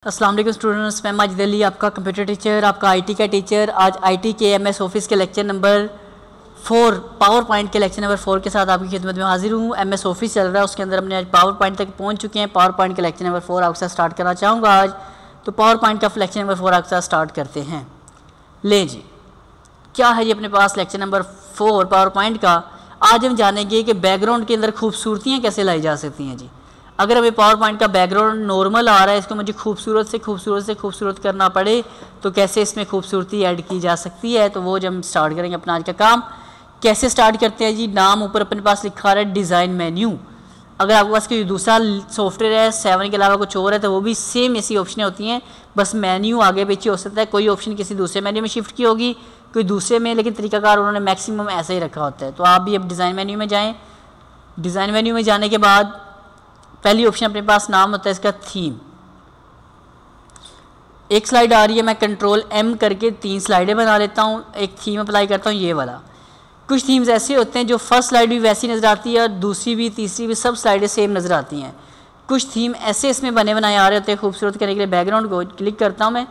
अस्सलाम वालेकुम स्टूडेंट्स, मैं माजिद अली आपका कंप्यूटर टीचर, आपका आईटी का टीचर। आज आईटी के एमएस ऑफिस के लेक्चर नंबर 4 पावर पॉइंट के लेक्चर नंबर 4 के साथ आपकी खिदमत में हाजिर हूँ। एमएस ऑफिस चल रहा है, उसके अंदर हमने आज पावर पॉइंट तक पहुँच चुके हैं। पावर पॉइंट के लेक्चर नंबर 4 आपके साथ स्टार्ट करना चाहूँगा आज। तो पावर पॉइंट का लेक्चर नंबर 4 आपके साथ स्टार्ट करते हैं। ले जी, क्या है जी अपने पास लेक्चर नंबर 4 पावर पॉइंट का। आज हम जानेंगे कि बैकग्राउंड के अंदर खूबसूरतियाँ कैसे लाई जा सकती हैं जी। अगर हमें पावर पॉइंट का बैकग्राउंड नॉर्मल आ रहा है, इसको मुझे खूबसूरत करना पड़े तो कैसे इसमें खूबसूरती ऐड की जा सकती है, तो वो जब हम स्टार्ट करेंगे अपना आज का काम। कैसे स्टार्ट करते हैं जी। नाम ऊपर अपने पास लिखा रहा है डिज़ाइन मेन्यू। अगर आपके पास कोई दूसरा सॉफ्टवेयर है 7 के अलावा कुछ और है तो वो भी सेम ऐसी ऑप्शनें होती हैं, बस मेन्यू आगे पीछे हो सकता है। कोई ऑप्शन किसी दूसरे मेन्यू में शिफ्ट की होगी, कोई दूसरे में, लेकिन तरीकाकार उन्होंने मैक्सिमम ऐसा ही रखा होता है। तो आप भी अब डिज़ाइन मेन्यू में जाएँ। डिज़ाइन मेन्यू में जाने के बाद पहली ऑप्शन अपने पास नाम होता है इसका थीम। एक स्लाइड आ रही है, मैं कंट्रोल M करके 3 स्लाइडें बना लेता हूँ, एक थीम अप्लाई करता हूँ ये वाला। कुछ थीम्स ऐसे होते हैं जो फर्स्ट स्लाइड भी वैसी नज़र आती है और दूसरी भी तीसरी भी सब स्लाइडें सेम नज़र आती हैं। कुछ थीम ऐसे इसमें बने बनाए आ रहे होते हैं खूबसूरत करने के लिए। बैकग्राउंड को क्लिक करता हूँ मैं।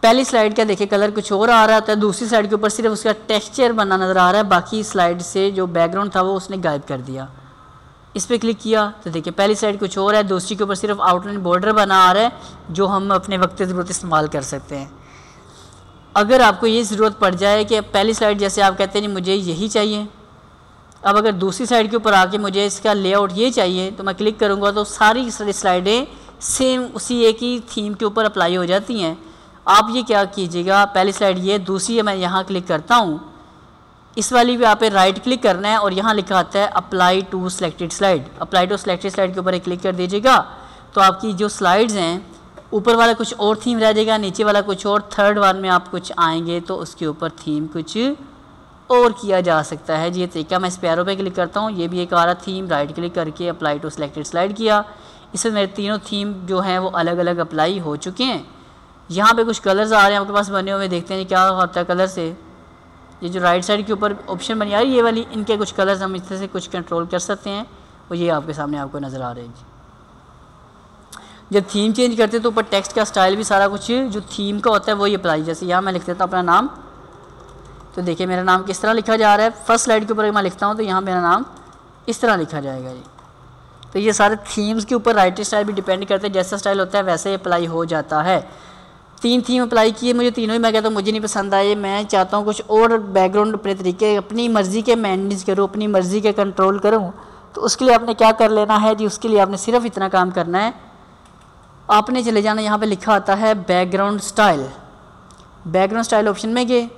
पहली स्लाइड का देखिए कलर कुछ और आ रहा होता है, दूसरी स्लाइड के ऊपर सिर्फ उसका टेक्सचर बना नज़र आ रहा है, बाकी स्लाइड से जो बैकग्राउंड था वो उसने गायब कर दिया। इस पर क्लिक किया तो देखिए पहली साइड कुछ और है, दूसरी के ऊपर सिर्फ आउटलाइन बॉर्डर बना आ रहा है जो हम अपने वक्त ज़रूरत इस्तेमाल कर सकते हैं। अगर आपको ये ज़रूरत पड़ जाए कि पहली स्लाइड जैसे आप कहते हैं मुझे यही चाहिए, अब अगर दूसरी साइड के ऊपर आके मुझे इसका लेआउट ये चाहिए तो मैं क्लिक करूँगा तो सारी स्लाइडें सेम उसी एक ही थीम के ऊपर अप्लाई हो जाती हैं। आप ये क्या कीजिएगा, पहली स्लाइड ये, दूसरी मैं यहाँ क्लिक करता हूँ, इस वाली भी आप पे राइट क्लिक करना है और यहाँ लिखा आता है apply to selected slide. Apply to selected slide के ऊपर एक क्लिक कर दीजिएगा तो आपकी जो स्लाइड्स हैं ऊपर वाला कुछ और थीम रह जाएगा, नीचे वाला कुछ और, थर्ड वन में आप कुछ आएंगे तो उसके ऊपर थीम कुछ और किया जा सकता है। ये तरीका, मैं इस पैरों पे क्लिक करता हूँ, ये भी एक आ रहा थीम, राइट क्लिक करके अप्लाई टू सिलेक्टेड स्लाइड किया। इसमें मेरे तीनों थीम जो हैं वो अलग अलग अप्लाई हो चुके हैं। यहाँ पर कुछ कलर्स आ रहे हैं आपके पास बने हुए, देखते हैं क्या होता है कलर से। ये जो राइट साइड के ऊपर ऑप्शन बनी आ रही है ये वाली, इनके कुछ कलर्स हम इस तरह से कुछ कंट्रोल कर सकते हैं और ये आपके सामने आपको नज़र आ रहे हैं। जब थीम चेंज करते हैं तो ऊपर टेक्स्ट का स्टाइल भी सारा कुछ जो थीम का होता है वही अप्लाई। जैसे यहाँ मैं लिख देता हूँ अपना नाम, तो देखिए मेरा नाम किस तरह लिखा जा रहा है। फर्स्ट स्लाइड के ऊपर मैं लिखता हूँ तो यहाँ मेरा नाम इस तरह लिखा जाएगा जी। तो ये सारे थीम्स के ऊपर राइटिंग स्टाइल भी डिपेंड करते हैं, जैसा स्टाइल होता है वैसे ही अप्लाई हो जाता है। 3 थीम अप्लाई किए, मुझे तीनों ही मैं कहता हूँ मुझे नहीं पसंद आए। मैं चाहता हूँ कुछ और बैकग्राउंड अपने तरीके अपनी मर्ज़ी के मैनेज करूँ, अपनी मर्ज़ी के कंट्रोल करूँ। तो उसके लिए आपने क्या कर लेना है जी, उसके लिए आपने सिर्फ इतना काम करना है, आपने चले जाना, यहाँ पे लिखा आता है background style. Background style option में गए,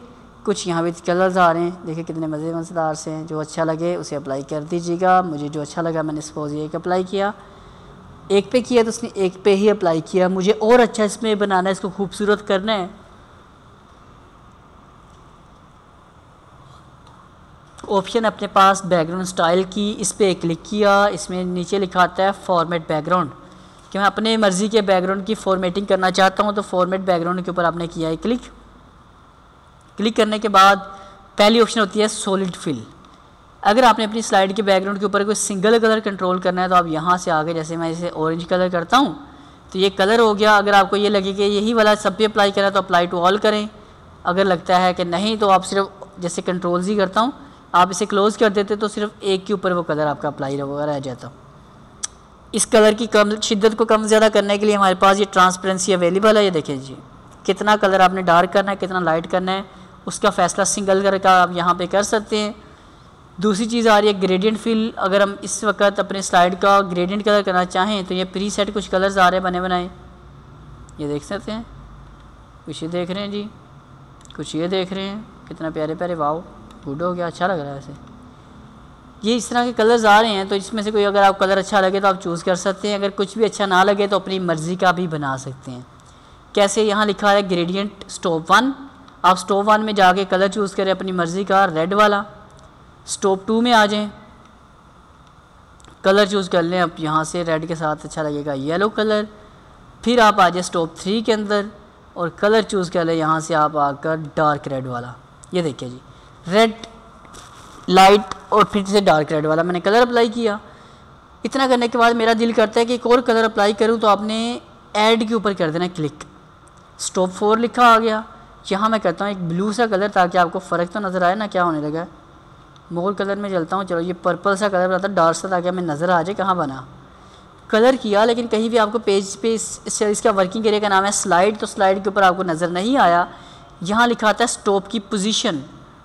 कुछ यहाँ पे कलर्स आ रहे हैं, देखिए कितने मज़ेदार से हैं। जो अच्छा लगे उसे अप्लाई कर दीजिएगा। मुझे जो अच्छा लगा मैंने सपोज ये एक अप्लाई किया, एक पे किया तो उसने एक पे ही अप्लाई किया। मुझे और अच्छा इसमें बनाना है, इसको खूबसूरत करना है, ऑप्शन अपने पास बैकग्राउंड स्टाइल की, इस पर क्लिक किया। इसमें नीचे लिखा आता है फॉर्मेट बैकग्राउंड, कि मैं अपने मर्ज़ी के बैकग्राउंड की फॉर्मेटिंग करना चाहता हूँ। तो फॉर्मेट बैकग्राउंड के ऊपर आपने किया है क्लिक। क्लिक करने के बाद पहली ऑप्शन होती है सॉलिड फिल। अगर आपने अपनी स्लाइड के बैकग्राउंड के ऊपर कोई सिंगल कलर कंट्रोल करना है तो आप यहाँ से आगे, जैसे मैं इसे ऑरेंज कलर करता हूँ तो ये कलर हो गया। अगर आपको ये लगे कि यही वाला सब पे अप्लाई करना है तो अप्लाई टू ऑल करें। अगर लगता है कि नहीं तो आप सिर्फ जैसे कंट्रोल ही करता हूँ, आप इसे क्लोज़ कर देते तो सिर्फ एक के ऊपर वो कलर आपका अप्लाई रह जाता। इस कलर की शिद्दत को कम ज़्यादा करने के लिए हमारे पास ये ट्रांसपेरेंसी अवेलेबल है। ये देखें जी, कितना कलर आपने डार्क करना है, कितना लाइट करना है, उसका फैसला सिंगल कलर का आप यहाँ पर कर सकते हैं। दूसरी चीज़ आ रही है ग्रेडियंट फिल। अगर हम इस वक्त अपने स्लाइड का ग्रेडियंट कलर करना चाहें तो ये प्री सेट कुछ कलर्स आ रहे हैं बने बनाए, ये देख सकते हैं। कुछ ये देख रहे हैं जी, कुछ ये देख रहे हैं, कितना प्यारे प्यारे, वाओ गुड हो गया, अच्छा लग रहा है ऐसे। ये इस तरह के कलर्स आ रहे हैं, तो इसमें से कोई अगर आप कलर अच्छा लगे तो आप चूज़ कर सकते हैं। अगर कुछ भी अच्छा ना लगे तो अपनी मर्ज़ी का भी बना सकते हैं। कैसे, यहाँ लिखा है ग्रेडियंट स्टॉप 1, आप स्टॉप 1 में जाके कलर चूज़ करें अपनी मर्ज़ी का, रेड वाला। स्टॉप 2 में आ जाएं, कलर चूज़ कर लें, अब यहाँ से रेड के साथ अच्छा लगेगा येलो कलर। फिर आप आ जाए स्टॉप 3 के अंदर और कलर चूज़ कर लें, यहाँ से आप आकर डार्क रेड वाला। ये देखिए जी, रेड लाइट और फिर से डार्क रेड वाला मैंने कलर अप्लाई किया। इतना करने के बाद मेरा दिल करता है कि एक और कलर अप्लाई करूँ, तो आपने ऐड के ऊपर कर देना क्लिक। स्टॉप 4 लिखा आ गया। यहाँ मैं करता हूँ एक ब्लू सा कलर ताकि आपको फ़र्क तो नज़र आए ना क्या होने लगा है। मोर कलर में चलता हूँ, चलो ये पर्पल सा कलर बनाता है डार्क सा ताकि हमें नज़र आ जाए कहाँ बना। कलर किया लेकिन कहीं भी आपको पेज पे इसका वर्किंग एरिया का नाम है स्लाइड, तो स्लाइड के ऊपर आपको नज़र नहीं आया। यहाँ लिखा आता है स्टॉप की पोजीशन,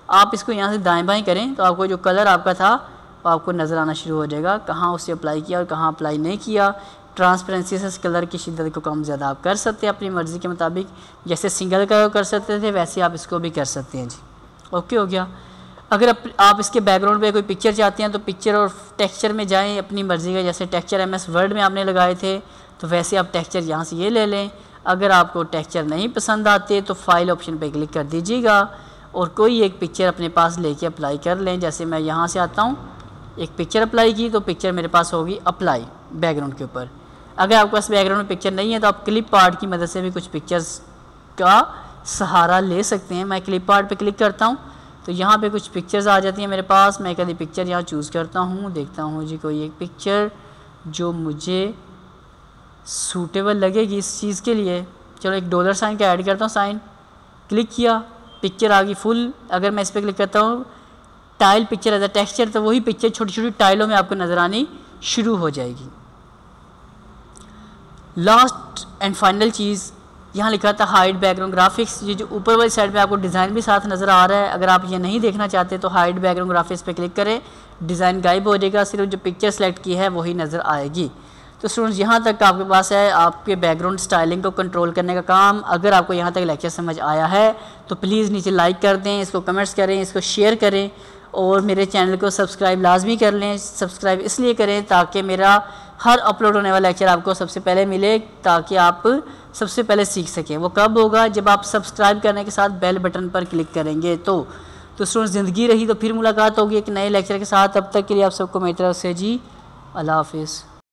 आप इसको यहाँ से दाएं बाएं करें तो आपको जो कलर आपका था वो आपको नज़र आना शुरू हो जाएगा, कहाँ उसे अप्लाई किया और कहाँ अप्लाई नहीं किया। ट्रांसपेरेंसी से कलर की शिद्दत को कम ज़्यादा आप कर सकते हैं अपनी मर्ज़ी के मुताबिक, जैसे सिंगल कलर कर सकते थे वैसे आप इसको भी कर सकते हैं जी। ओके हो गया। अगर आप इसके बैकग्राउंड पे कोई पिक्चर चाहते हैं तो पिक्चर और टेक्सचर में जाएं अपनी मर्ज़ी का, जैसे टेक्सचर MS वर्ड में आपने लगाए थे तो वैसे आप टेक्सचर यहाँ से ये ले लें। अगर आपको टेक्सचर नहीं पसंद आते तो फाइल ऑप्शन पे क्लिक कर दीजिएगा और कोई एक पिक्चर अपने पास लेके अप्लाई कर लें। जैसे मैं यहाँ से आता हूँ, एक पिक्चर अप्लाई की तो पिक्चर मेरे पास होगी अप्लाई बैकग्राउंड के ऊपर। अगर आपके पास बैकग्राउंड में पिक्चर नहीं है तो आप क्लिप आर्ट की मदद से भी कुछ पिक्चर्स का सहारा ले सकते हैं। मैं क्लिप आर्ट पे क्लिक करता हूँ तो यहाँ पे कुछ पिक्चर्स आ जाती हैं मेरे पास। मैं कभी पिक्चर यहाँ चूज़ करता हूँ, देखता हूँ जी कोई एक पिक्चर जो मुझे सूटेबल लगेगी इस चीज़ के लिए। चलो एक डॉलर साइन का ऐड करता हूँ, साइन क्लिक किया, पिक्चर आ गई फुल। अगर मैं इस पर क्लिक करता हूँ tile picture as a texture, तो वही पिक्चर छोटी छोटी टाइलों में आपको नज़र आनी शुरू हो जाएगी। लास्ट एंड फाइनल चीज़ यहाँ लिखा था हाइड बैकग्राउंड ग्राफिक्स। ये जो ऊपर वाली साइड पे आपको डिज़ाइन भी साथ नज़र आ रहा है, अगर आप ये नहीं देखना चाहते तो हाइड बैकग्राउंड ग्राफिक्स पे क्लिक करें, डिज़ाइन गायब हो जाएगा, सिर्फ जो पिक्चर सेलेक्ट की है वही नज़र आएगी। तो स्टूडेंट्स यहाँ तक आपके पास है आपके बैकग्राउंड स्टाइलिंग को कंट्रोल करने का काम। अगर आपको यहाँ तक लेक्चर समझ आया है तो प्लीज़ नीचे लाइक कर दें, इसको कमेंट्स करें, इसको शेयर करें और मेरे चैनल को सब्सक्राइब लाजमी कर लें। सब्सक्राइब इसलिए करें ताकि मेरा हर अपलोड होने वाला लेक्चर आपको सबसे पहले मिले, ताकि आप सबसे पहले सीख सकें। वो कब होगा? जब आप सब्सक्राइब करने के साथ बेल बटन पर क्लिक करेंगे। तो स्टूडेंट्स ज़िंदगी रही तो फिर मुलाकात होगी एक नए लेक्चर के साथ। तब तक के लिए आप सबको मेरी तरफ से जी अल्लाह हाफिज़।